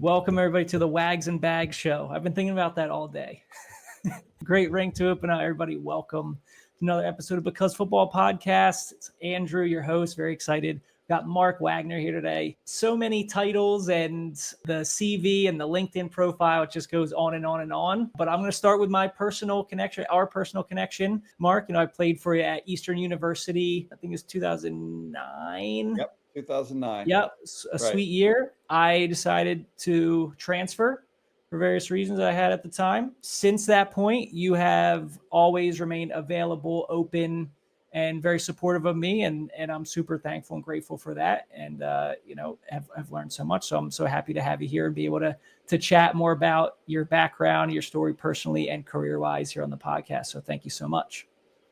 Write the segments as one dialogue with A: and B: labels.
A: Welcome, everybody, to the Wags and Bags show. I've been thinking about that all day. Great ring to it, but now everybody, welcome to another episode of Because Football Podcast. It's Andrew, your host. Very excited. Got Mark Wagner here today. So many titles and the CV and the LinkedIn profile. It just goes on and on and on. But I'm going to start with my personal connection, our personal connection. Mark, I played for you at Eastern University. I think it was 2009.
B: Yep, 2009.
A: Yep, a sweet year. I decided to transfer for various reasons I had at the time. Since that point, you have always remained available, open, and very supportive of me. And I'm super thankful and grateful for that. And, have learned so much. So I'm so happy to have you here and be able to chat more about your background, your story personally and career-wise here on the podcast. So thank you so much.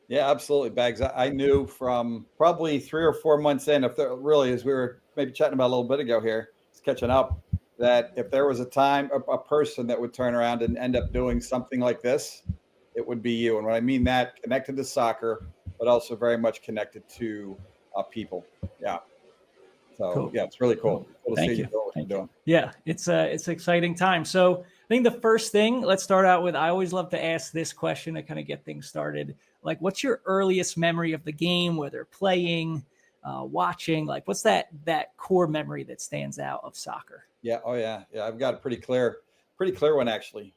B: Yeah, absolutely, Bags. I knew from probably 3 or 4 months in, if there really, as we were maybe chatting about a little bit ago here, just catching up, that if there was a person that would turn around and end up doing something like this, it would be you. And when I mean that, connected to soccer, but also very much connected to people. Yeah. So
A: Cool.
B: Yeah, it's really cool. Cool to
A: Thank
B: see
A: you.
B: you doing what you're doing.
A: Yeah, it's an exciting time. So I think the first thing, let's start out with, I always love to ask this question to kind of get things started. Like, what's your earliest memory of the game, whether playing, watching? Like, what's that core memory that stands out of soccer?
B: Yeah. Oh, yeah. Yeah. I've got a pretty clear one, actually.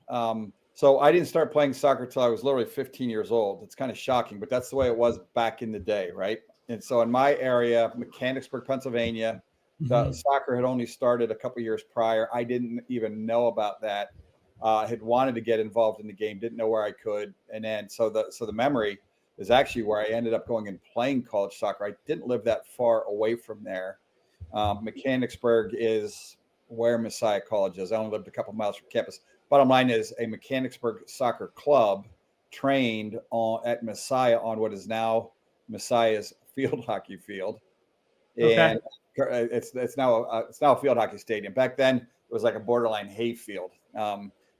B: So I didn't start playing soccer till I was literally 15 years old. It's kind of shocking, but that's the way it was back in the day, right? And so in my area, Mechanicsburg, Pennsylvania, the soccer had only started a couple years prior. I didn't even know about that. I had wanted to get involved in the game, didn't know where I could. And then so the memory is actually where I ended up going and playing college soccer. I didn't live that far away from there. Mechanicsburg is where Messiah College is. I only lived a couple miles from campus. Bottom line is a Mechanicsburg soccer club trained at Messiah on what is now Messiah's field hockey field. And it's now a field hockey stadium. Back then it was like a borderline hay field.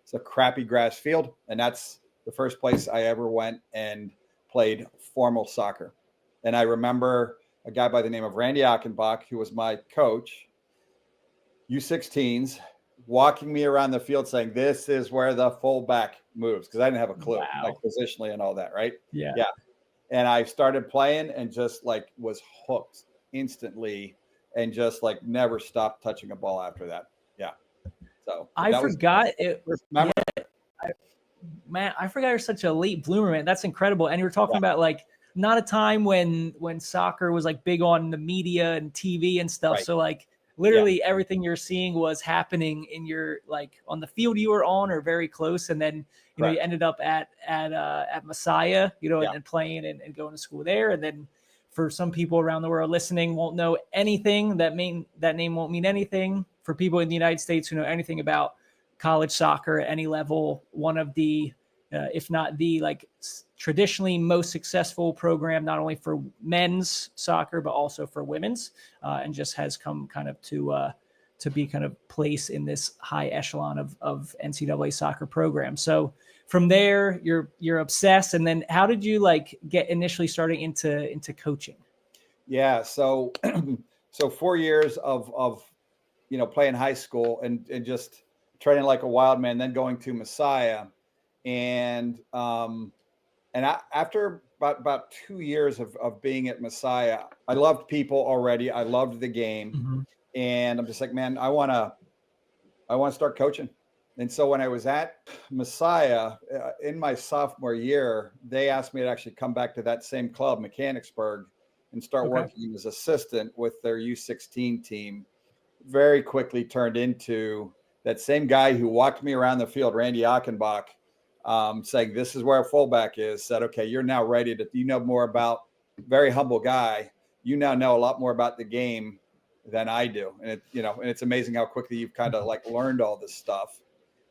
B: It's a crappy grass field, and that's the first place I ever went and played formal soccer. And I remember a guy by the name of Randy Achenbach, who was my coach, U16s, walking me around the field saying, "This is where the fullback moves," because I didn't have a clue, like positionally and all that, right?
A: Yeah.
B: And I started playing and just like was hooked instantly and just like never stopped touching a ball after that. Yeah. So
A: I forgot it. Yeah, I forgot you're such a late bloomer, man. That's incredible. And you were talking about like not a time when soccer was like big on the media and TV and stuff. Right. So like literally everything you're seeing was happening in your, like on the field you were on or very close. And then, you ended up at Messiah, and playing and going to school there. And then for some people around the world listening won't know anything, that name won't mean anything. For people in the United States who know anything about college soccer at any level, one of the, if not the like traditionally most successful program, not only for men's soccer, but also for women's, and just has come kind of to be kind of placed in this high echelon of NCAA soccer program. So from there, you're obsessed. And then how did you like get initially starting into coaching?
B: Yeah. So 4 years of playing high school and just training like a wild man, then going to Messiah. And after about 2 years of being at Messiah, I loved people already. I loved the game. And I'm just like, man, I want to start coaching. And so when I was at Messiah in my sophomore year, they asked me to actually come back to that same club, Mechanicsburg, and start working as assistant with their U16 team. Very quickly turned into that same guy who walked me around the field, Randy Achenbach, saying, "This is where a fullback is." Said, "Okay, you're now ready to, more about," very humble guy. "You now know a lot more about the game than I do." And and it's amazing how quickly you've kind of like learned all this stuff,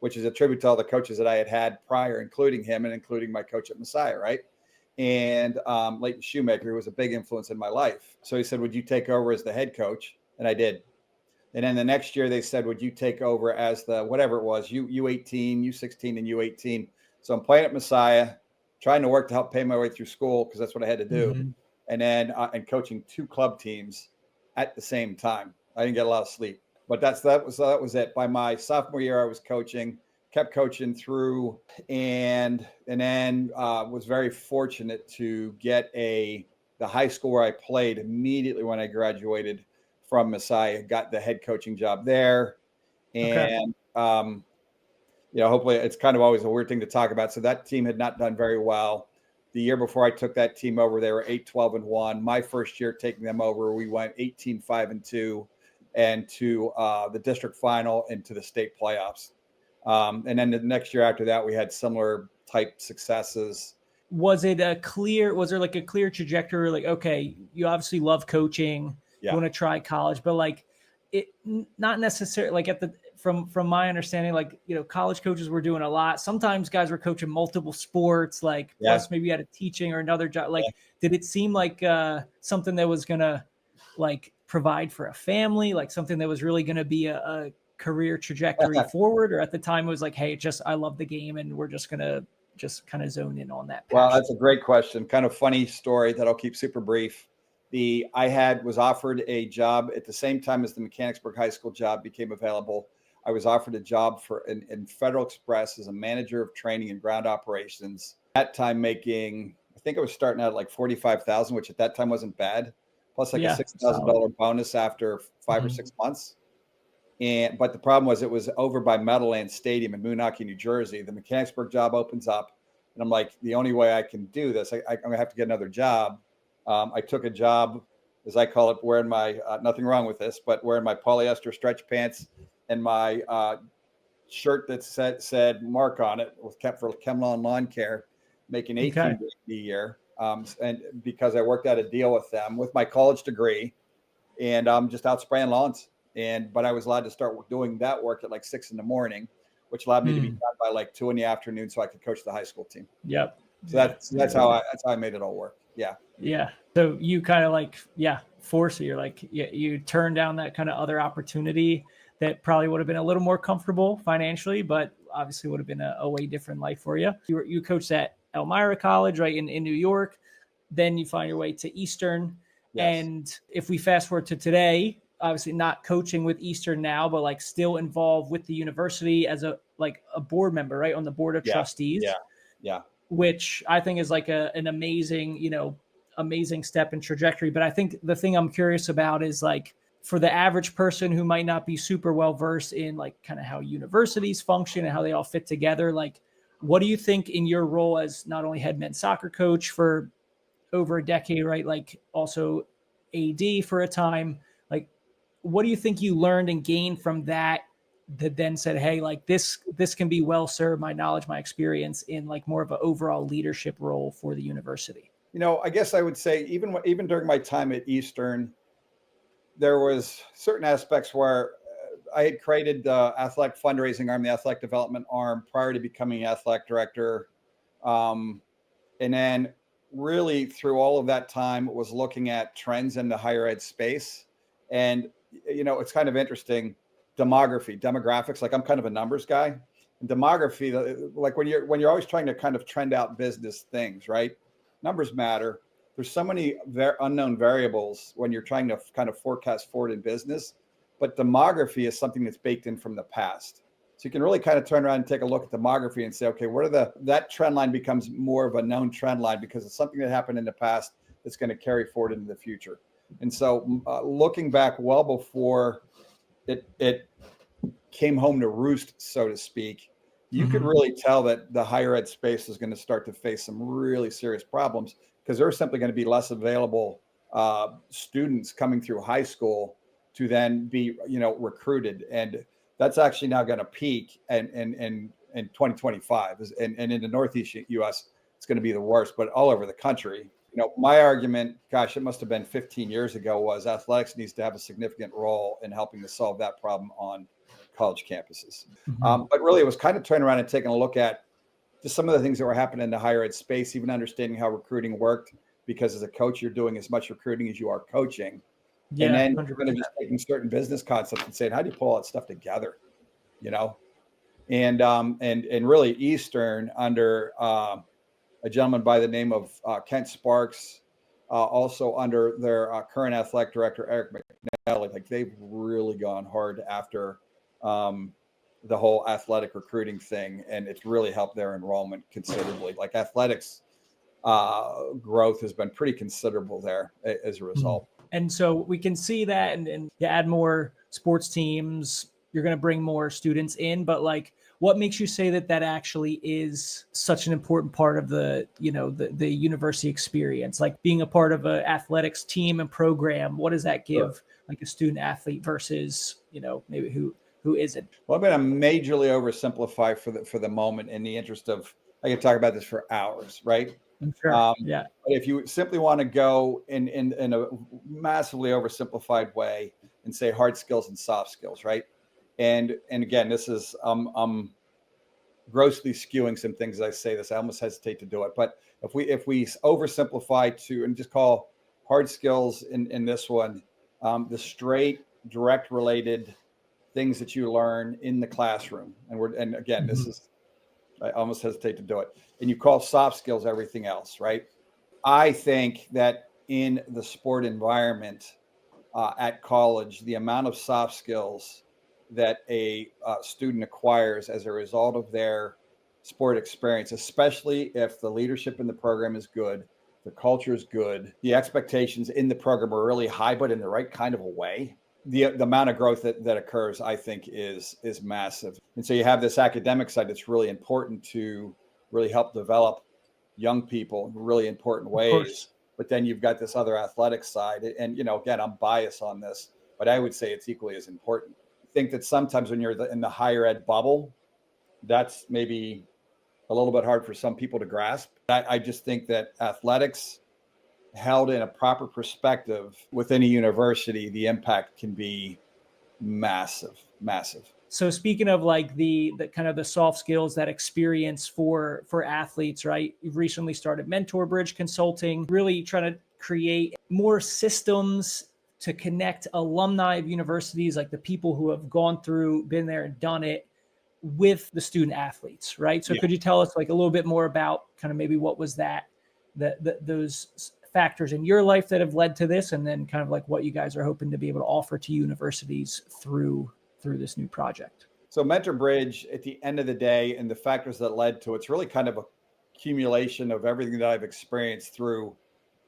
B: which is a tribute to all the coaches that I had prior, including him and including my coach at Messiah, right? And Leighton Shoemaker, who was a big influence in my life. So he said, "Would you take over as the head coach?" And I did. And then the next year they said, "Would you take over as the whatever it was, U18, U16, and U18?" So I'm playing at Messiah, trying to work to help pay my way through school because that's what I had to do. And then and coaching 2 club teams at the same time. I didn't get a lot of sleep. but that was it. By my sophomore year, I was coaching, kept coaching through, and then was very fortunate to get the high school where I played immediately when I graduated from Messiah, got the head coaching job there. And, hopefully it's kind of always a weird thing to talk about. So that team had not done very well. The year before I took that team over, they were 8-12-1. My first year taking them over, we went 18-5-2 and to the district final and to the state playoffs. And then the next year after that, we had similar type successes.
A: Was there like a clear trajectory? Like, okay, you obviously love coaching, you want to try college, but like it, not necessarily like from my understanding, like, college coaches were doing a lot. Sometimes guys were coaching multiple sports, like plus maybe you had a teaching or another job. Like, did it seem like something that was going to like provide for a family, like something that was really going to be a career trajectory forward? Or at the time it was like, hey, I love the game and we're just going to kind of zone in on that passion?
B: Well, that's a great question. Kind of funny story that I'll keep super brief. I was offered a job at the same time as the Mechanicsburg High School job became available. I was offered a job in Federal Express as a manager of training and ground operations. At that time making, I think I was starting out at like $45,000, which at that time wasn't bad. Plus like a $6,000 bonus after 5 or 6 months. But the problem was it was over by Meadowlands Stadium in Moonachie, New Jersey. The Mechanicsburg job opens up, and I'm like, the only way I can do this, I'm gonna have to get another job. I took a job, as I call it, wearing my nothing wrong with this, but wearing my polyester stretch pants and my shirt that said Mark on it, was kept for Chemlawn Lawn Care, making $18 a year, and because I worked out a deal with them with my college degree, and I'm just out spraying lawns. But I was allowed to start doing that work at like 6 a.m, which allowed me to be done by like 2 p.m, so I could coach the high school team.
A: Yep.
B: So that's how I made it all work. Yeah.
A: Yeah. So you kind of like, force it. You're like, you turn down that kind of other opportunity that probably would have been a little more comfortable financially, but obviously would have been a way different life for you. You coached at Elmira College, right, in New York. Then you find your way to Eastern. Yes. And if we fast forward to today, obviously not coaching with Eastern now, but like still involved with the university as a board member, right, on the board of trustees.
B: Yeah.
A: Which I think is like an amazing step and trajectory. But I think the thing I'm curious about is like for the average person who might not be super well versed in like kind of how universities function and how they all fit together, like what do you think in your role as not only head men's soccer coach for over a decade, right, like also AD for a time, like what do you think you learned and gained from that then said, hey, like this can be well served, my knowledge, my experience in like more of an overall leadership role for the university?
B: I guess I would say even during my time at Eastern, there was certain aspects where I had created the athletic fundraising arm, the athletic development arm prior to becoming athletic director. And then really through all of that time was looking at trends in the higher ed space. And, it's kind of interesting. Demographics, like I'm kind of a numbers guy. And demography, like when you're always trying to kind of trend out business things, right? Numbers matter. There's so many unknown variables when you're trying to kind of forecast forward in business, but demography is something that's baked in from the past. So you can really kind of turn around and take a look at demography and say, okay, that trend line becomes more of a known trend line because it's something that happened in the past that's going to carry forward into the future. And so looking back well before it came home to roost, so to speak, you could really tell that the higher ed space is going to start to face some really serious problems because there are simply going to be less available students coming through high school to then be, recruited. And that's actually now going to peak in 2025. And in the Northeast US, it's going to be the worst, but all over the country. My argument, gosh, it must have been 15 years ago, was athletics needs to have a significant role in helping to solve that problem on college campuses. But really, it was kind of turning around and taking a look at just some of the things that were happening in the higher ed space, even understanding how recruiting worked, because as a coach, you're doing as much recruiting as you are coaching. Yeah, and then 100%. You're going to be taking certain business concepts and saying, how do you pull all that stuff together? And really Eastern under a gentleman by the name of Kent Sparks, also under their current athletic director, Eric like they've really gone hard after the whole athletic recruiting thing, and it's really helped their enrollment considerably. Like athletics growth has been pretty considerable there as a result.
A: And so we can see that, and you add more sports teams, you're going to bring more students in. But like, what makes you say that that actually is such an important part of the, the university experience? Like being a part of an athletics team and program, what does that give like a student athlete versus, maybe who isn't?
B: Well, I'm going to majorly oversimplify for the moment in the interest of, I can talk about this for hours, right?
A: Sure. Yeah.
B: But if you simply want to go in a massively oversimplified way and say hard skills and soft skills, right? And again, this is I'm grossly skewing some things as I say this. I almost hesitate to do it, but if we oversimplify to and just call hard skills in this one, the straight direct related things that you learn in the classroom, and again, this is, I almost hesitate to do it. And you call soft skills everything else, right? I think that in the sport environment at college, the amount of soft skills that a student acquires as a result of their sport experience, especially if the leadership in the program is good, the culture is good, the expectations in the program are really high, but in the right kind of a way, the amount of growth that occurs, I think, is massive. And so you have this academic side that's really important to really help develop young people in really important ways. But then you've got this other athletic side. And, again, I'm biased on this, but I would say it's equally as important. I think that sometimes when you're in the higher ed bubble, that's maybe a little bit hard for some people to grasp. I just think that athletics held in a proper perspective within a university, the impact can be massive.
A: So speaking of like the kind of the soft skills, that experience for athletes, right? You've recently started Mentor Bridge Consulting, really trying to create more systems to connect alumni of universities, like the people who have gone through, been there and done it, with the student athletes, right? So could you tell us like a little bit more about kind of maybe what was those factors in your life that have led to this, and then kind of like what you guys are hoping to be able to offer to universities through this new project?
B: So Mentor Bridge, at the end of the day, and the factors that led to it's really kind of a accumulation of everything that I've experienced through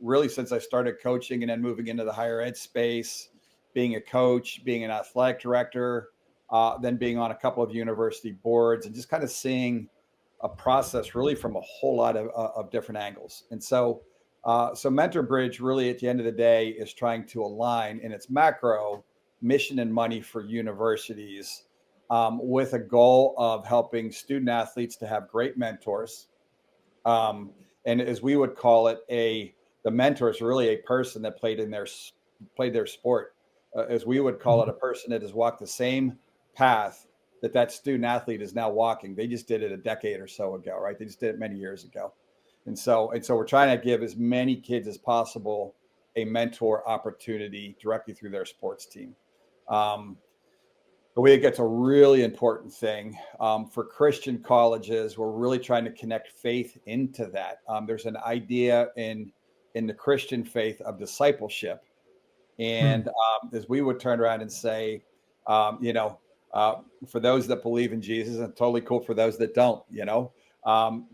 B: really since I started coaching and then moving into the higher ed space, being a coach, being an athletic director, then being on a couple of university boards, and just kind of seeing a process really from a whole lot of different angles. And so Mentor Bridge really at the end of the day is trying to align in its macro mission and money for universities with a goal of helping student athletes to have great mentors. And as we would call it, the mentor is really a person that played their sport. As we would call it, a person that has walked the same path that student athlete is now walking. They just did it a decade or so ago, right? They just did it many years ago. And so we're trying to give as many kids as possible a mentor opportunity directly through their sports team. But we think it's a really important thing for Christian colleges. We're really trying to connect faith into that. There's an idea in the Christian faith of discipleship. And as we would turn around and say, for those that believe in Jesus, and totally cool for those that don't,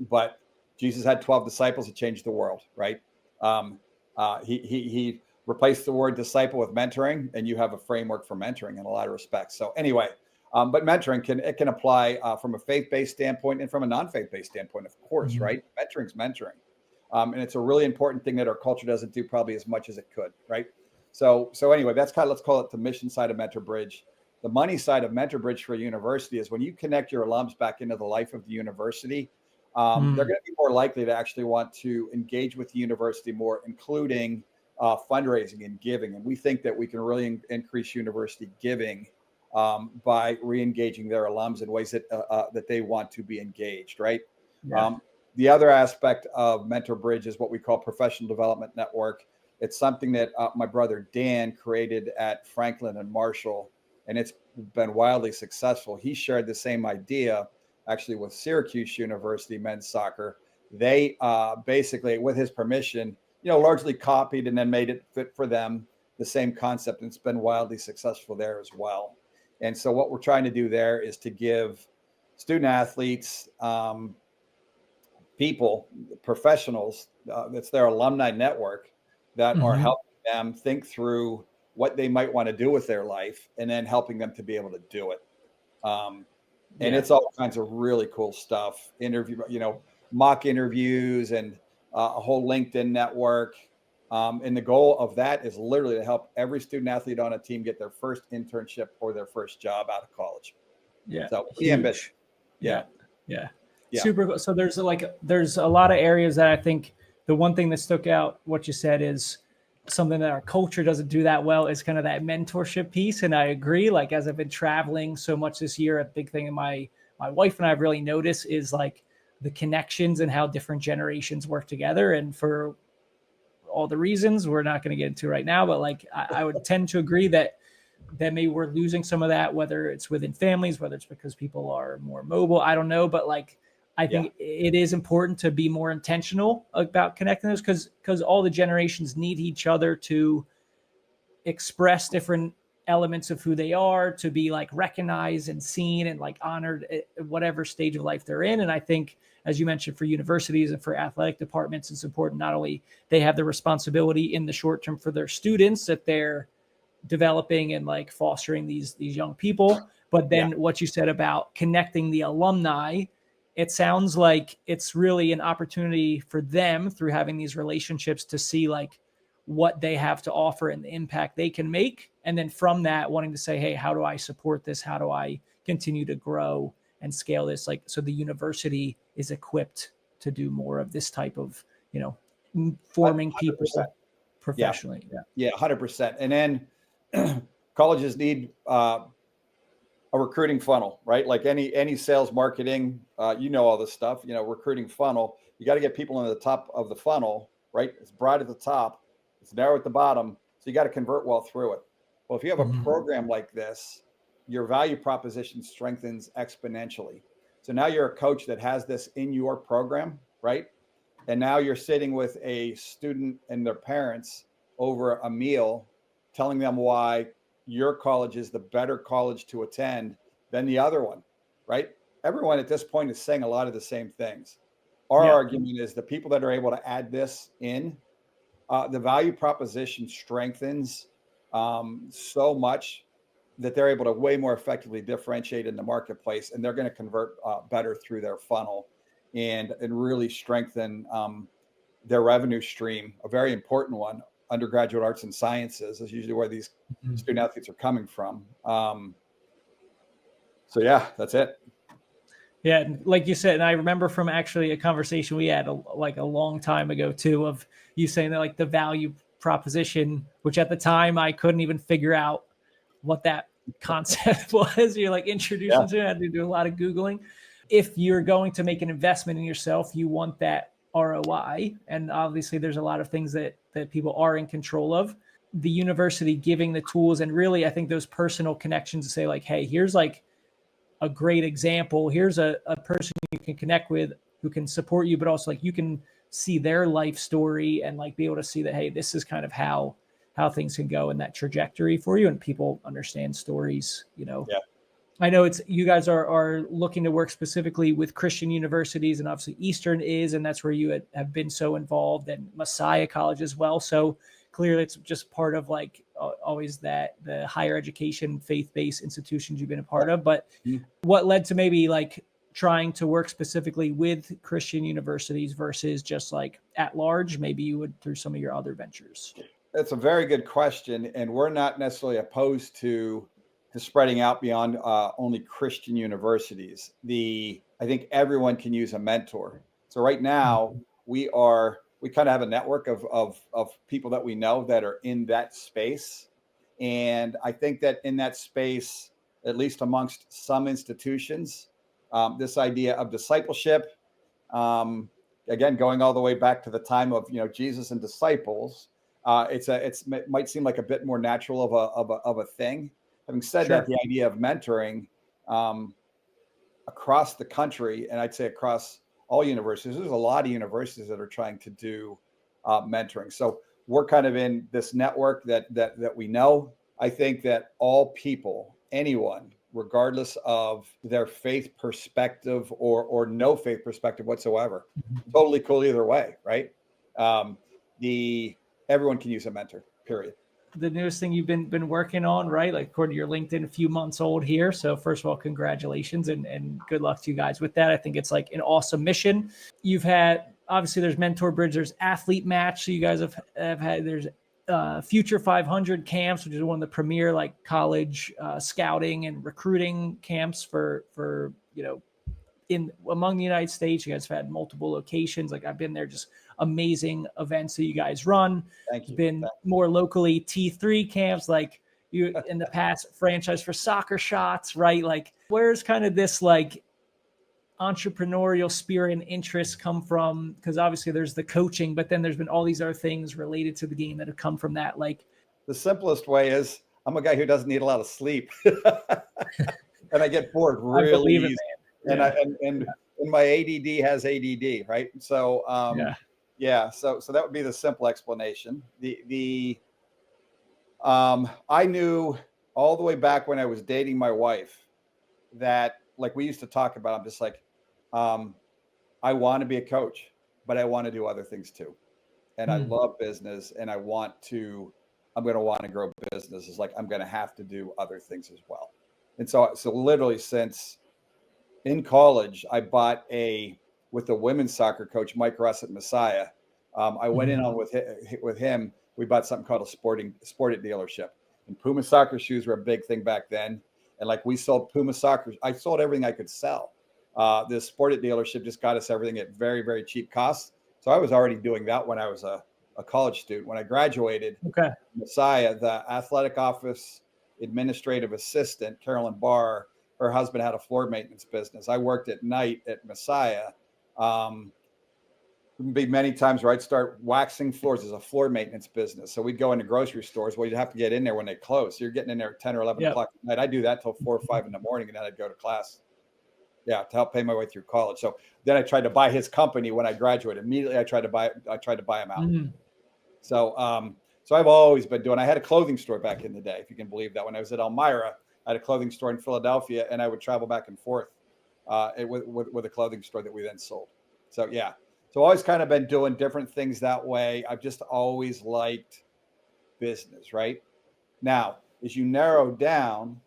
B: but Jesus had 12 disciples that changed the world, right? He replaced the word disciple with mentoring, and you have a framework for mentoring in a lot of respects. So anyway, but mentoring can apply from a faith-based standpoint and from a non-faith-based standpoint, of course, right? Mentoring's mentoring. And it's a really important thing that our culture doesn't do probably as much as it could, right? So anyway, that's kind of, let's call it the mission side of Mentor Bridge. The money side of Mentor Bridge for a university is when you connect your alums back into the life of the university, they're going to be more likely to actually want to engage with the university more, including fundraising and giving. And we think that we can really increase university giving by re-engaging their alums in ways that they want to be engaged, right? Yeah. The other aspect of Mentor Bridge is what we call Professional Development Network. It's something that my brother Dan created at Franklin and Marshall, and it's been wildly successful. He shared the same idea actually with Syracuse University men's soccer. They basically, with his permission, largely copied and then made it fit for them. the same concept, and it's been wildly successful there as well. And so what we're trying to do there is to give student athletes, people, professionals, that's their alumni network that are helping them think through what they might want to do with their life, and then helping them to be able to do it. And it's all kinds of really cool stuff. Mock interviews, and a whole LinkedIn network. And the goal of that is literally to help every student athlete on a team get their first internship or their first job out of college.
A: Yeah.
B: So pretty ambitious.
A: Yeah. Super cool. So there's a lot of areas that I think the one thing that stuck out, what you said, is something that our culture doesn't do that well, is kind of that mentorship piece. And I agree, like, as I've been traveling so much this year, a big thing in my wife and I have really noticed is like the connections and how different generations work together. And for all the reasons we're not going to get into right now, but like, I would tend to agree that maybe we're losing some of that, whether it's within families, whether it's because people are more mobile, I don't know. But like, I think it is important to be more intentional about connecting those, because all the generations need each other to express different elements of who they are, to be like recognized and seen and like honored at whatever stage of life they're in. And I think, as you mentioned, for universities and for athletic departments, it's important not only they have the responsibility in the short term for their students that they're developing and like fostering these young people, but then what you said about connecting the alumni, it sounds like it's really an opportunity for them through having these relationships to see like what they have to offer and the impact they can make. And then from that, wanting to say, hey, how do I support this? How do I continue to grow and scale this? Like, so the university is equipped to do more of this type of, forming 100%. People professionally.
B: Yeah. 100%. And then colleges need a recruiting funnel, right? Like any sales marketing, all this stuff, recruiting funnel, you got to get people in the top of the funnel, right? It's broad at the top, it's narrow at the bottom. So you got to convert well through it. Well, if you have a program like this, your value proposition strengthens exponentially. So now you're a coach that has this in your program, right? And now you're sitting with a student and their parents over a meal, telling them why your college is the better college to attend than the other one, right? Everyone at this point is saying a lot of the same things. Our argument is the people that are able to add this in, the value proposition strengthens so much that they're able to way more effectively differentiate in the marketplace, and they're going to convert better through their funnel and really strengthen their revenue stream, a very important one. Undergraduate arts and sciences is usually where these student athletes are coming from. So yeah, that's it.
A: Yeah, like you said, and I remember from actually a conversation we had a long time ago too, of you saying that like the value proposition, which at the time I couldn't even figure out what that concept was. You're like introducing to it. I had to do a lot of Googling. If you're going to make an investment in yourself, you want that ROI. And obviously there's a lot of things that people are in control of. The university giving the tools, and really I think those personal connections to say like, hey, here's like a great example. Here's a person you can connect with who can support you, but also like you can see their life story and like be able to see that, hey, this is kind of how things can go in that trajectory for you. And people understand stories, I know you guys are looking to work specifically with Christian universities, and obviously Eastern is, and that's where you have been so involved, and Messiah College as well. So clearly it's just part of like always that the higher education, faith-based institutions you've been a part of. But what led to maybe like trying to work specifically with Christian universities versus just like at large, maybe you would through some of your other ventures?
B: That's a very good question. And we're not necessarily opposed to spreading out beyond only Christian universities. I think everyone can use a mentor. So right now we kind of have a network of people that we know that are in that space. And I think that in that space, at least amongst some institutions, this idea of discipleship, again, going all the way back to the time of Jesus and disciples, it might seem like a bit more natural of a thing. Having said that, the idea of mentoring across the country, and I'd say across all universities, there's a lot of universities that are trying to do mentoring. So we're kind of in this network that we know. I think that all people, anyone, regardless of their faith perspective or no faith perspective whatsoever, totally cool either way, right? Everyone can use a mentor, period.
A: The newest thing you've been working on, right? Like according to your LinkedIn, a few months old here. So first of all, congratulations and good luck to you guys with that. I think it's like an awesome mission. You've had, obviously there's Mentor Bridge, there's Athlete Match. So you guys have had, there's Future 500 camps, which is one of the premier like college scouting and recruiting camps for, in among the United States. You guys have had multiple locations. Like I've been there, just amazing events that you guys run.
B: Thank you.
A: Been more locally T3 camps, like you in the past franchise for soccer shots, right? Like where's kind of this like entrepreneurial spirit and interest come from? Because obviously there's the coaching, but then there's been all these other things related to the game that have come from that. Like
B: the simplest way is I'm a guy who doesn't need a lot of sleep. And I get bored really easy. And my ADD has ADD, right? So so that would be the simple explanation. I knew all the way back when I was dating my wife that, like we used to talk about, I'm just like, I want to be a coach, but I want to do other things too. And I love business, and I'm going to want to grow businesses. Like I'm going to have to do other things as well. And so literally since in college, I bought with the women's soccer coach, Mike Russ at Messiah. I went in on with him. We bought something called a sporting dealership, and Puma soccer shoes were a big thing back then. And like we sold Puma soccer, I sold everything I could sell. This sporting dealership just got us everything at very, very cheap costs. So I was already doing that when I was a college student. When I graduated, Messiah, the athletic office administrative assistant, Carolyn Barr, her husband had a floor maintenance business. I worked at night at Messiah. Be many times where I'd start waxing floors as a floor maintenance business. So we'd go into grocery stores. Well, you'd have to get in there when they close. So you're getting in there at 10 or 11 o'clock at night. I do that till 4 or 5 in the morning, and then I'd go to class. Yeah, to help pay my way through college. So then I tried to buy his company when I graduated. Immediately, I tried to buy him out. So I've always been doing. I had a clothing store back in the day, if you can believe that. When I was at Elmira, I had a clothing store in Philadelphia, and I would travel back and forth with a clothing store that we then sold. So yeah. So always kind of been doing different things that way. I've just always liked business, right? Now, as you narrow down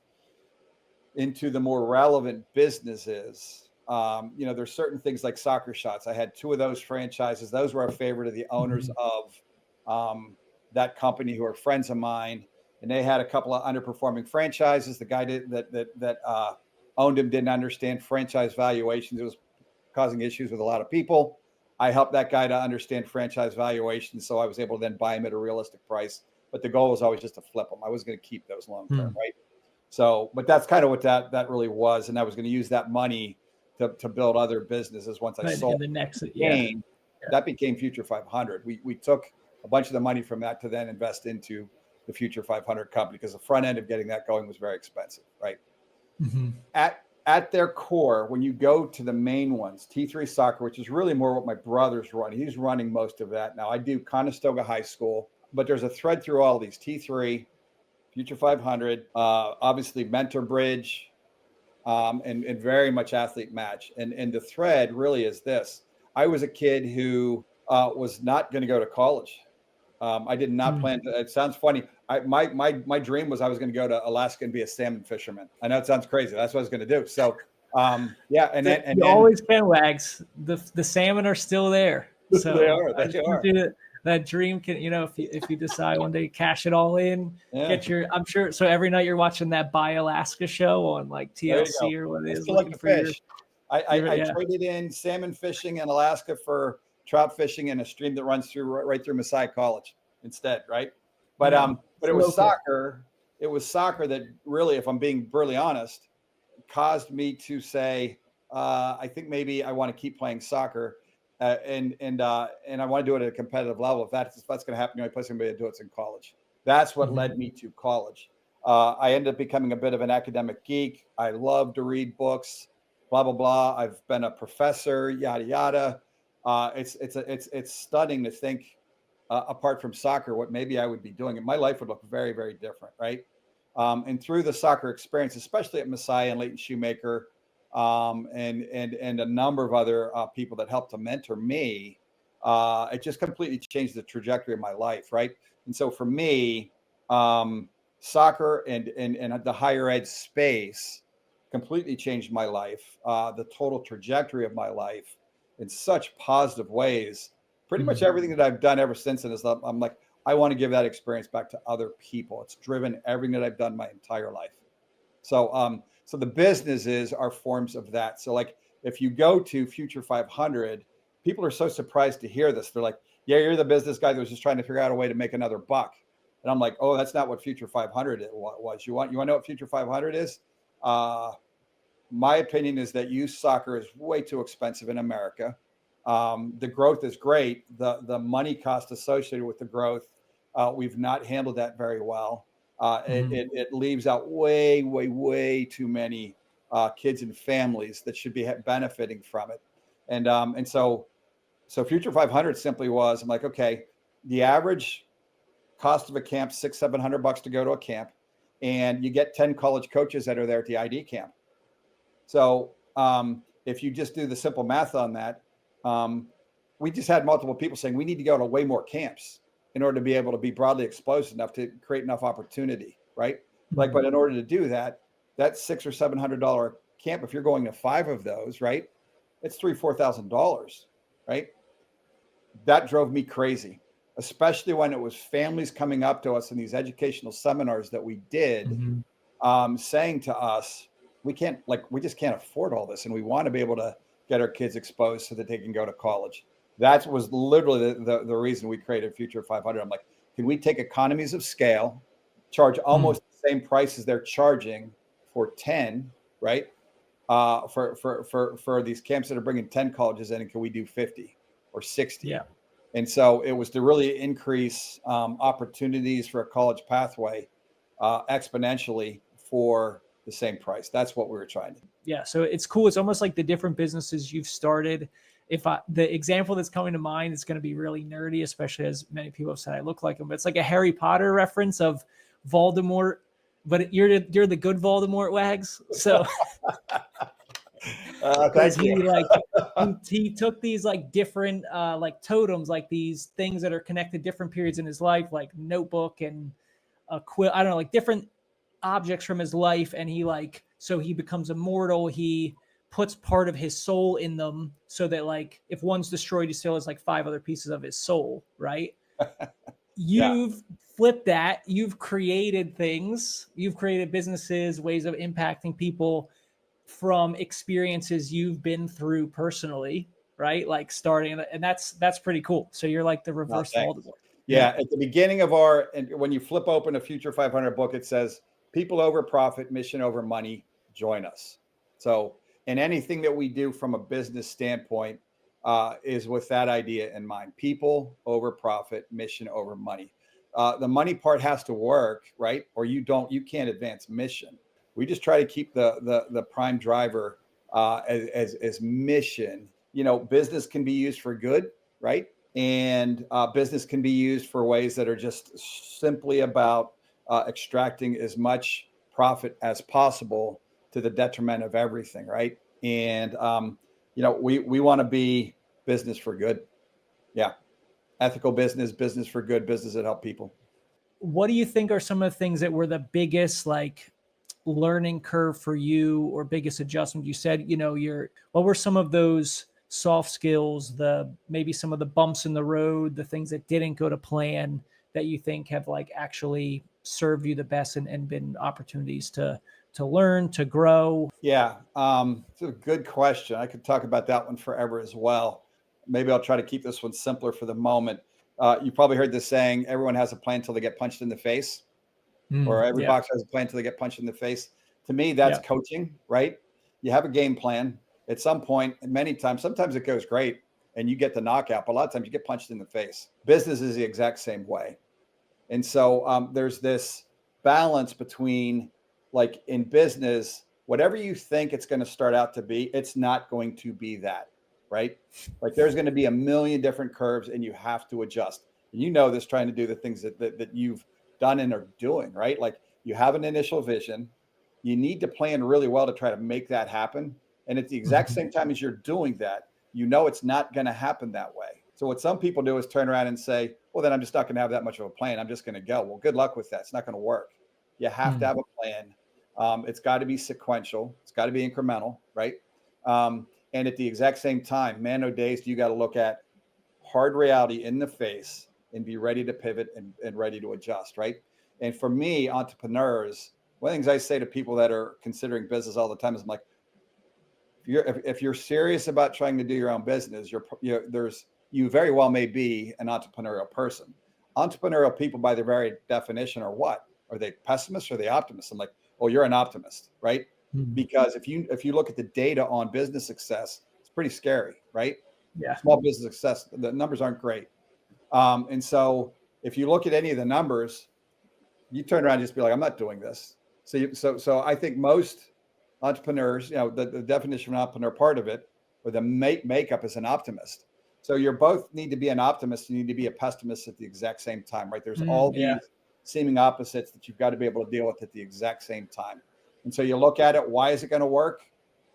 B: into the more relevant businesses, there's certain things like soccer shots. I had 2 of those franchises. Those were a favorite of the owners of that company, who are friends of mine. And they had a couple of underperforming franchises. The guy that owned them didn't understand franchise valuations. It was causing issues with a lot of people. I helped that guy to understand franchise valuations, so I was able to then buy him at a realistic price. But the goal was always just to flip them. I was going to keep those long term, right? So, but that's kind of what that really was, and I was going to use that money to build other businesses. Once I sold
A: the next
B: game, that became Future 500. We took a bunch of the money from that to then invest into the Future 500 company, because the front end of getting that going was very expensive, right? At their core, when you go to the main ones, T3 soccer, which is really more what my brother's running. He's running most of that now. I do Conestoga High School, but there's a thread through all these: T3, Future 500, obviously Mentor Bridge, and very much Athlete Match. And the thread really is this: I was a kid who was not going to go to college. I did not plan to. It sounds funny. My dream was I was going to go to Alaska and be a salmon fisherman. I know it sounds crazy. That's what I was going to do. So, and
A: you always can, Wags. The salmon are still there. So
B: they are.
A: That dream can, if you decide one day, cash it all in, get your. I'm sure. So every night you're watching that Buy Alaska show on like TLC or what it is.
B: Looking for fish. I traded in salmon fishing in Alaska for trout fishing in a stream that runs right through Messiah College instead, right? But it was soccer. It was soccer that really, if I'm being brutally honest, caused me to say, I think maybe I want to keep playing soccer, and I want to do it at a competitive level. If that's going to happen, the only place I'm going to do it's in college. That's what led me to college. I ended up becoming a bit of an academic geek. I love to read books, blah blah blah. I've been a professor, yada yada. It's stunning to think apart from soccer, what maybe I would be doing, and my life would look very, very different, right? And through the soccer experience, especially at Messiah and Leighton Shoemaker, and a number of other people that helped to mentor me, it just completely changed the trajectory of my life, right? And so for me, soccer and the higher ed space completely changed my life, the total trajectory of my life in such positive ways. Pretty much everything that I've done ever since then is I'm like, I want to give that experience back to other people. It's driven everything that I've done my entire life. So, so the businesses are forms of that. So like if you go to Future 500, people are so surprised to hear this. They're like, yeah, you're the business guy that was just trying to figure out a way to make another buck. And I'm like, oh, that's not what Future 500 was. You want to know what Future 500 is? My opinion is that youth soccer is way too expensive in America. The growth is great. The money cost associated with the growth, we've not handled that very well. It leaves out way too many kids and families that should be benefiting from it. And so Future 500 simply was, I'm like, okay, the average cost of a camp, $600-700 to go to a camp, and you get 10 college coaches that are there at the ID camp. So if you just do the simple math on that, we just had multiple people saying we need to go to way more camps in order to be able to be broadly exposed enough to create enough opportunity, right? Like, but in order to do that, that $600 or $700 camp, if you're going to 5 of those, right, it's $3,000-4,000, right? That drove me crazy, especially when it was families coming up to us in these educational seminars that we did, saying to us, we just can't afford all this, and we want to be able to get our kids exposed so that they can go to college. That was literally the reason we created Future 500. I'm like, can we take economies of scale, charge almost the same price as they're charging for 10, right? For these camps that are bringing 10 colleges in, and can we do 50 or 60?
A: Yeah.
B: And so it was to really increase opportunities for a college pathway exponentially for the same price. That's what we were trying to do.
A: Yeah. So it's cool. It's almost like the different businesses you've started. The example that's coming to mind is going to be really nerdy, especially as many people have said I look like him, but it's like a Harry Potter reference of Voldemort, but you're the good Voldemort, Wags. So because he took these like different like totems, like these things that are connected different periods in his life, like notebook and a quill, I don't know, like different objects from his life, and so he becomes immortal. He puts part of his soul in them so that like if one's destroyed, he still has like 5 other pieces of his soul, right? You've flipped that. You've created things. You've created businesses, ways of impacting people from experiences you've been through personally, right? Like starting, and that's pretty cool. So you're like the reverse Voldemort.
B: Yeah. At the beginning of and when you flip open a Future 500 book, it says, people over profit, mission over money, join us. So, and anything that we do from a business standpoint is with that idea in mind. People over profit, mission over money. The money part has to work, right? Or you can't advance mission. We just try to keep the prime driver as mission. You know, business can be used for good, right? And business can be used for ways that are just simply about extracting as much profit as possible to the detriment of everything, right? And you know, we want to be business for good. Yeah. Ethical business for good, business that help people.
A: What do you think are some of the things that were the biggest like learning curve for you, or biggest adjustment? You said, you know, what were some of those soft skills, maybe some of the bumps in the road, the things that didn't go to plan that you think have like actually served you the best and been opportunities to learn, to grow?
B: Yeah. It's a good question. I could talk about that one forever as well. Maybe I'll try to keep this one simpler for the moment. You probably heard this saying, everyone has a plan until they get punched in the face, or every boxer has a plan until they get punched in the face. To me, that's coaching, right? You have a game plan at some point, and many times, sometimes it goes great and you get the knockout, but a lot of times you get punched in the face. Business is the exact same way. And so there's this balance between, like in business, whatever you think it's going to start out to be, it's not going to be that, right? Like there's going to be a million different curves and you have to adjust. and you know this, trying to do the things that you've done and are doing, right? Like you have an initial vision, you need to plan really well to try to make that happen. And at the exact same time as you're doing that, you know it's not going to happen that way. So what some people do is turn around and say, well, then I'm just not going to have that much of a plan. I'm just going to go. Well, good luck with that. It's not going to work. You have to have a plan. It's got to be sequential. It's got to be incremental, right? And at the exact same time, man, no days, you got to look at hard reality in the face and be ready to pivot and ready to adjust, right? And for me, entrepreneurs, one of the things I say to people that are considering business all the time is, I'm like, if you're serious about trying to do your own business, you very well may be an entrepreneurial person. Entrepreneurial people, by their very definition, are what? Are they pessimists or are they optimists? I'm like, oh, you're an optimist, right? Because if you look at the data on business success, it's pretty scary, right?
A: Yeah.
B: Small business success, the numbers aren't great. And so if you look at any of the numbers, you turn around and just be like, I'm not doing this. So I think most entrepreneurs, the definition of an entrepreneur, part of it, or the makeup is an optimist. So you both need to be an optimist. You need to be a pessimist at the exact same time, right? There's all these seeming opposites that you've got to be able to deal with at the exact same time. And so you look at it, why is it going to work?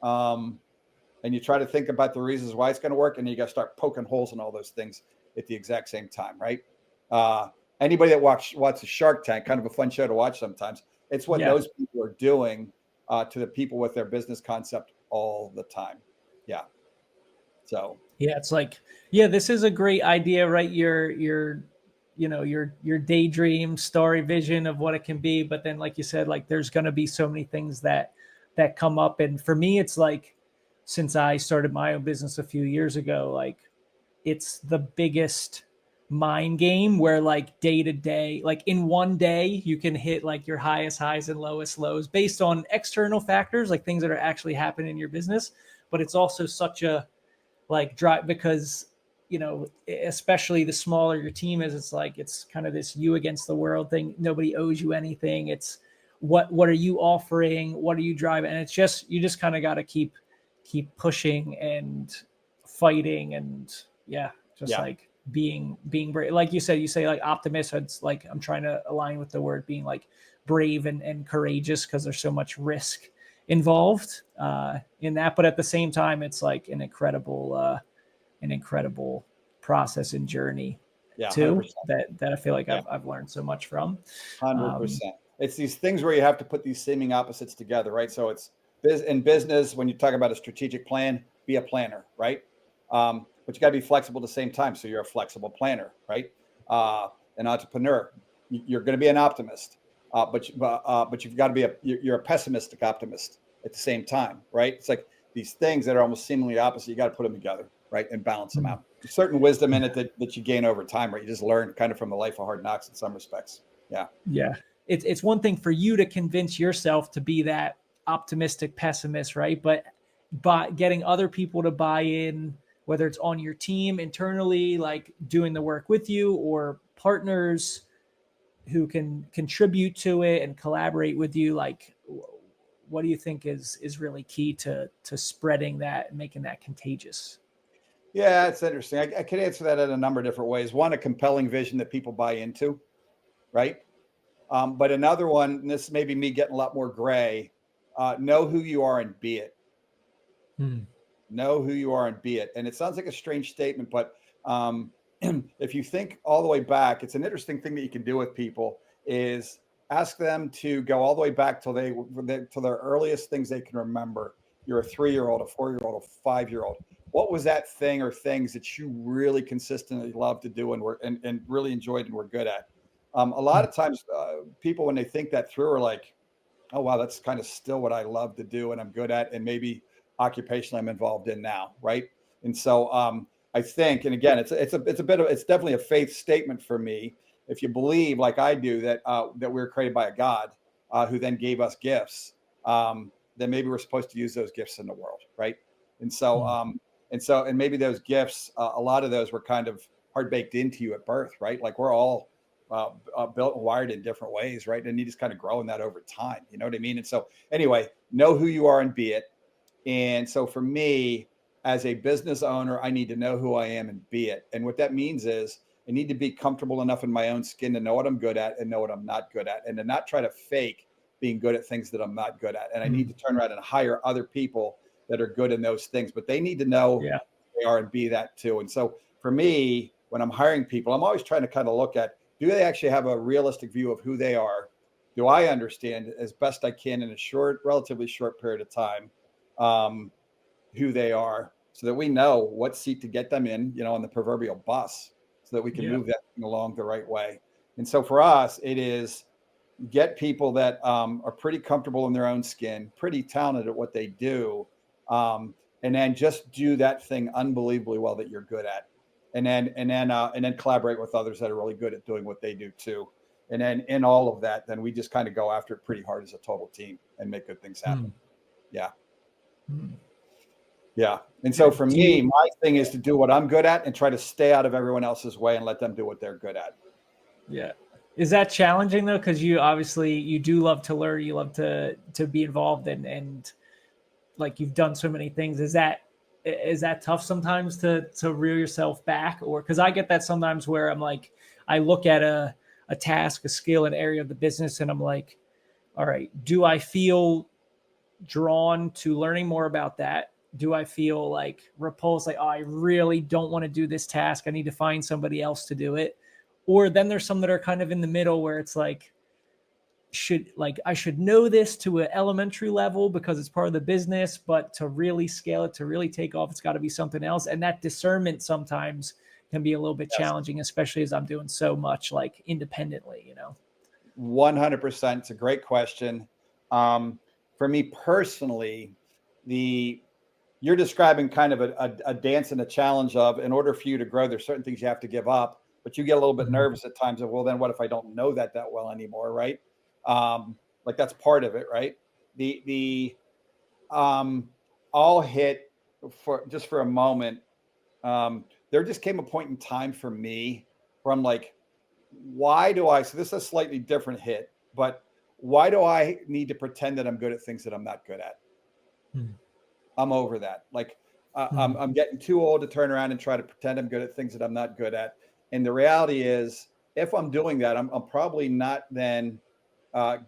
B: And you try to think about the reasons why it's going to work. And you got to start poking holes in all those things at the exact same time, right? Anybody that watches Shark Tank, kind of a fun show to watch sometimes, it's what those people are doing to the people with their business concept all the time. Yeah. So.
A: Yeah, it's like, this is a great idea, right? Your daydream story vision of what it can be. But then, like you said, like there's going to be so many things that come up. And for me, it's like, since I started my own business a few years ago, like it's the biggest mind game where like day to day, like in one day, you can hit like your highest highs and lowest lows based on external factors, like things that are actually happening in your business. But it's also such a like drive, because especially the smaller your team is, it's like it's kind of this you against the world thing. Nobody owes you anything. It's what are you offering, what are you driving, and it's just, you just kind of got to keep pushing and fighting, and like being brave. Like you said, you say like optimist, it's like I'm trying to align with the word being like brave and courageous, because there's so much risk involved in that. But at the same time, it's like an incredible process and journey too, 100%. that I feel like I've learned so much from.
B: 100%. It's these things where you have to put these seeming opposites together, right? So it's in business, when you talk about a strategic plan, be a planner, right? But you got to be flexible at the same time. So you're a flexible planner, right? An entrepreneur, you're going to be an optimist, but you've got to be you're a pessimistic optimist at the same time, right? It's like these things that are almost seemingly opposite. You got to put them together, right, and balance them out. There's certain wisdom in it that you gain over time, right? You just learn kind of from the life of hard knocks in some respects. Yeah.
A: Yeah. It's one thing for you to convince yourself to be that optimistic pessimist, right? But by getting other people to buy in, whether it's on your team internally, like doing the work with you, or partners who can contribute to it and collaborate with you, like what do you think is really key to spreading that and making that contagious?
B: Yeah, it's interesting. I could answer that in a number of different ways. One, a compelling vision that people buy into, right? But another one, and this may be me getting a lot more gray, know who you are and be it. Know who you are and be it. And it sounds like a strange statement, but if you think all the way back, it's an interesting thing that you can do with people is ask them to go all the way back till their earliest things they can remember. You're a 3-year-old, a 4-year-old, a 5-year-old. What was that thing or things that you really consistently loved to do and really enjoyed and were good at? A lot of times people, when they think that through, are like, oh, wow, that's kind of still what I love to do and I'm good at, and maybe occupation I'm involved in now, right? And so I think, and again, it's definitely a faith statement for me. If you believe, like I do, that we were created by a God who then gave us gifts, then maybe we're supposed to use those gifts in the world, right? And so, and maybe those gifts, a lot of those were kind of hard baked into you at birth, right? Like we're all built and wired in different ways, right? And you just kind of grow in that over time. You know what I mean? And so anyway, know who you are and be it. And so for me, as a business owner, I need to know who I am and be it. And what that means is, I need to be comfortable enough in my own skin to know what I'm good at and know what I'm not good at, and to not try to fake being good at things that I'm not good at. And I need to turn around and hire other people that are good in those things, but they need to know who they are and be that too. And so for me, when I'm hiring people, I'm always trying to kind of look at, do they actually have a realistic view of who they are? Do I understand as best I can in a relatively short period of time, who they are, so that we know what seat to get them in, on the proverbial bus, so that we can move that thing along the right way. And so for us, it is get people that are pretty comfortable in their own skin, pretty talented at what they do, and then just do that thing unbelievably well that you're good at, and then collaborate with others that are really good at doing what they do too. And then in all of that, then we just kind of go after it pretty hard as a total team and make good things happen. Yeah. Yeah. And so for me, my thing is to do what I'm good at and try to stay out of everyone else's way and let them do what they're good at.
A: Yeah. Is that challenging though? Because you do love to learn, you love to be involved and like you've done so many things. Is that tough sometimes to reel yourself back? Or because I get that sometimes where I'm like, I look at a task, a skill, an area of the business, and I'm like, all right, do I feel drawn to learning more about that? Do I feel like repulsed, like, oh, I really don't want to do this task, I need to find somebody else to do it? Or then there's some that are kind of in the middle where it's like, I should know this to an elementary level because it's part of the business, but to really scale it, to really take off, it's got to be something else. And that discernment sometimes can be a little bit challenging, especially as I'm doing so much like independently,
B: 100%. It's a great question. For me personally, you're describing kind of a dance and a challenge of, in order for you to grow, there's certain things you have to give up, but you get a little bit nervous at times of, well, then what if I don't know that well anymore? Right. Like that's part of it. Right. I'll hit for a moment. There just came a point in time for me where I'm like, so this is a slightly different hit, but why do I need to pretend that I'm good at things that I'm not good at? I'm over that. Like I'm getting too old to turn around and try to pretend I'm good at things that I'm not good at. And the reality is, if I'm doing that, I'm probably not then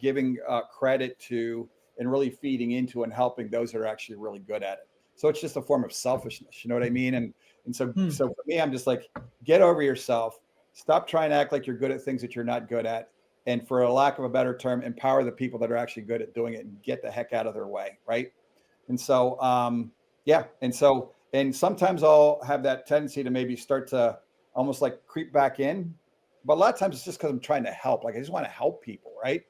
B: giving credit to and really feeding into and helping those that are actually really good at it. So it's just a form of selfishness. You know what I mean? And so for me, I'm just like, get over yourself. Stop trying to act like you're good at things that you're not good at. And for a lack of a better term, empower the people that are actually good at doing it and get the heck out of their way. Right. And so, and sometimes I'll have that tendency to maybe start to almost like creep back in. But a lot of times it's just because I'm trying to help. Like I just want to help people. Right.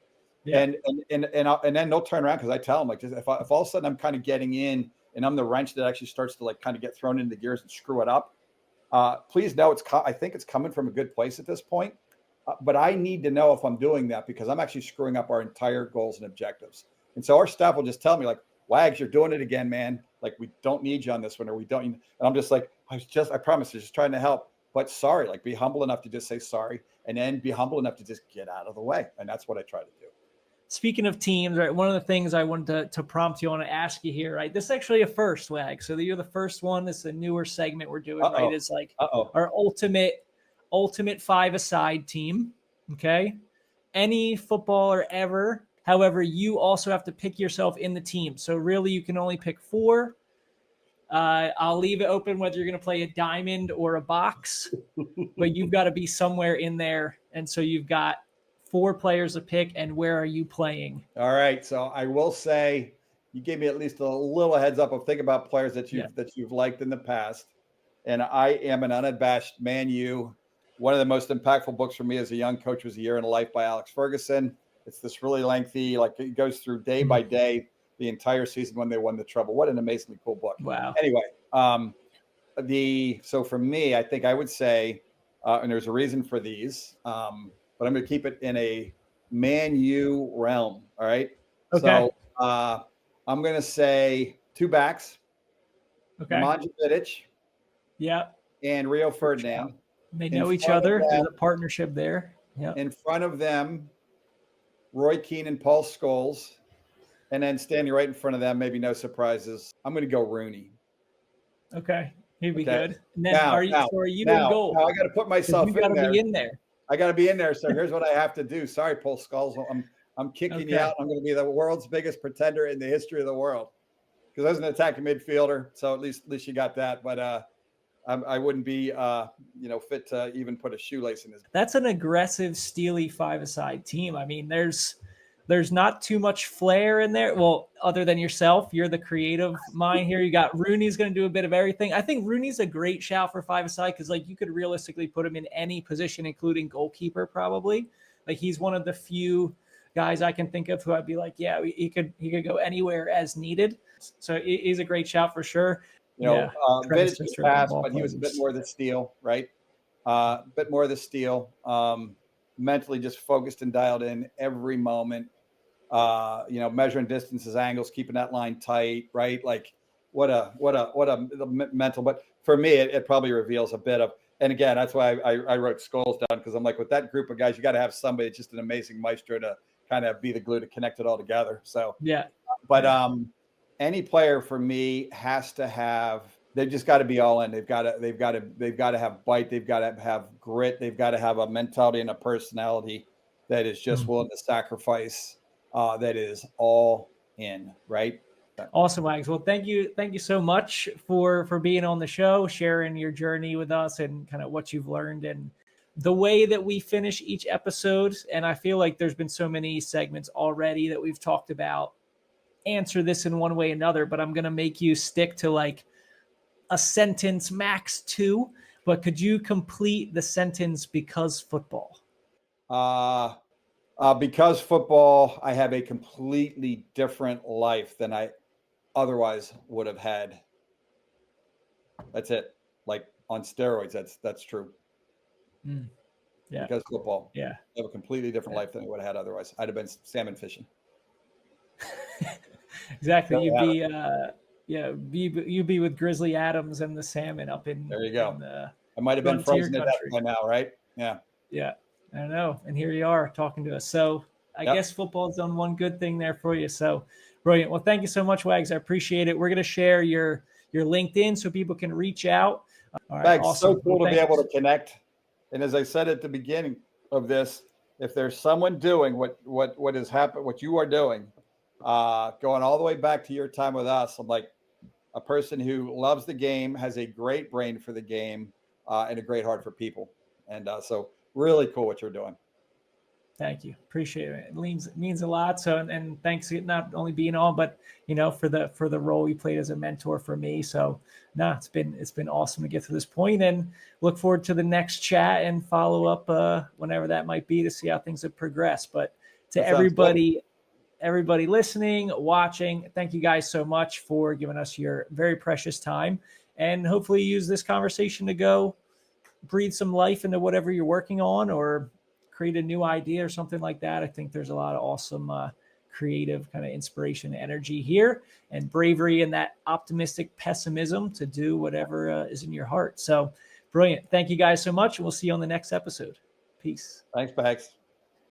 B: Yeah. And then they'll turn around because I tell them, like, if all of a sudden I'm kind of getting in and I'm the wrench that actually starts to like kind of get thrown into gears and screw it up, please know I think it's coming from a good place at this point. But I need to know if I'm doing that because I'm actually screwing up our entire goals and objectives. And so our staff will just tell me like, Wags, you're doing it again, man. Like we don't need you on this one, or we don't. And I'm just like, I promise, just trying to help. But sorry, like be humble enough to just say sorry, and then be humble enough to just get out of the way. And that's what I try to do.
A: Speaking of teams, right? One of the things I wanted to prompt you, I want to ask you here, right? This is actually a first, Wag. So you're the first one. This is a newer segment we're doing, right? It's like our ultimate 5-a-side team. Okay. Any footballer ever. However, you also have to pick yourself in the team. So really you can only pick 4. I'll leave it open whether you're going to play a diamond or a box, but you've got to be somewhere in there. And so you've got 4 players to pick, and where are you playing?
B: All right. So I will say you gave me at least a little heads up of thinking about players that you've liked in the past. And I am an unabashed Man U. One of the most impactful books for me as a young coach was A Year in a Life by Alex Ferguson. It's this really lengthy, like it goes through day by day, the entire season when they won the treble. What an amazingly cool book.
A: Wow.
B: Anyway, so for me, I think I would say, and there's a reason for these, but I'm going to keep it in a Man U realm. All right.
A: Okay.
B: So I'm going to say 2 backs.
A: Okay.
B: Nemanja Vidic.
A: Yeah.
B: And Rio Ferdinand.
A: They know each other. There's a partnership there. Yeah.
B: In front of them, Roy Keane and Paul Scholes. And then standing right in front of them, maybe no surprises, I'm going to go Rooney.
A: Okay. He'd be
B: Okay.
A: good. And then are you in goal?
B: Now I got to put
A: 'Cause
B: myself
A: you got to
B: in there.
A: be in there.
B: I got to be in there. So here's what I have to do. Sorry, Paul Skulls. I'm kicking you
A: Okay.
B: out. I'm going to be the world's biggest pretender in the history of the world because I was an attacking midfielder. So at least you got that. But I wouldn't be fit to even put a shoelace in his.
A: That's an aggressive, steely five-a-side team. I mean, there's not too much flair in there. Well, other than yourself, you're the creative mind here. You got Rooney's going to do a bit of everything. I think Rooney's a great shout for five-a-side because like you could realistically put him in any position, including goalkeeper, probably. Like he's one of the few guys I can think of who I'd be like, yeah, he could go anywhere as needed. So he's a great shout for sure.
B: Vidic was fast, but he was a bit more of the steel, right? Bit more of the steel. Mentally just focused and dialed in every moment. Measuring distances, angles, keeping that line tight, right? Like what a mental. But for me, it probably reveals a bit of. And again, that's why I wrote Skulls down because I'm like, with that group of guys, you got to have somebody that's just an amazing maestro to kind of be the glue to connect it all together. So
A: yeah,
B: but any player for me has to have. They've just got to be all in. They've got to have bite. They've got to have grit. They've got to have a mentality and a personality that is just willing to sacrifice. That is all in, right?
A: Awesome, Wags. Well, thank you so much for being on the show, sharing your journey with us and kind of what you've learned and the way that we finish each episode. And I feel like there's been so many segments already that we've talked about. Answer this in one way or another, but I'm gonna make you stick to like a sentence, max 2. But could you complete the sentence because football?
B: Because football, I have a completely different life than I otherwise would have had. That's it. Like on steroids, that's true.
A: Yeah.
B: Because football.
A: Yeah.
B: I have a completely different life than I would have had otherwise. I'd have been salmon fishing.
A: Exactly. You'd be with Grizzly Adams and the salmon up in.
B: There you go.
A: I
B: might have been frozen to death by now, right? Yeah.
A: Yeah. I don't know. And here you are talking to us. So I guess football's done one good thing there for you. So brilliant. Well, thank you so much, Wags. I appreciate it. We're going to share your LinkedIn so people can reach out.
B: All right. Awesome. So cool to be able to connect. And as I said at the beginning of this, if there's someone doing what has happened, what you are doing, going all the way back to your time with us, I'm like a person who loves the game, has a great brain for the game, and a great heart for people. And so really cool what you're doing. Thank you. Appreciate it. It means a lot. So, and thanks for not only being on, but for the role you played as a mentor for me. So it's been awesome to get to this point, and look forward to the next chat and follow up whenever that might be to see how things have progressed. But to everybody listening, watching, thank you guys so much for giving us your very precious time, and hopefully use this conversation to go breathe some life into whatever you're working on or create a new idea or something like that. I think there's a lot of awesome creative kind of inspiration, energy here, and bravery and that optimistic pessimism to do whatever is in your heart. So brilliant. Thank you guys so much. And we'll see you on the next episode. Peace. Thanks, Pax.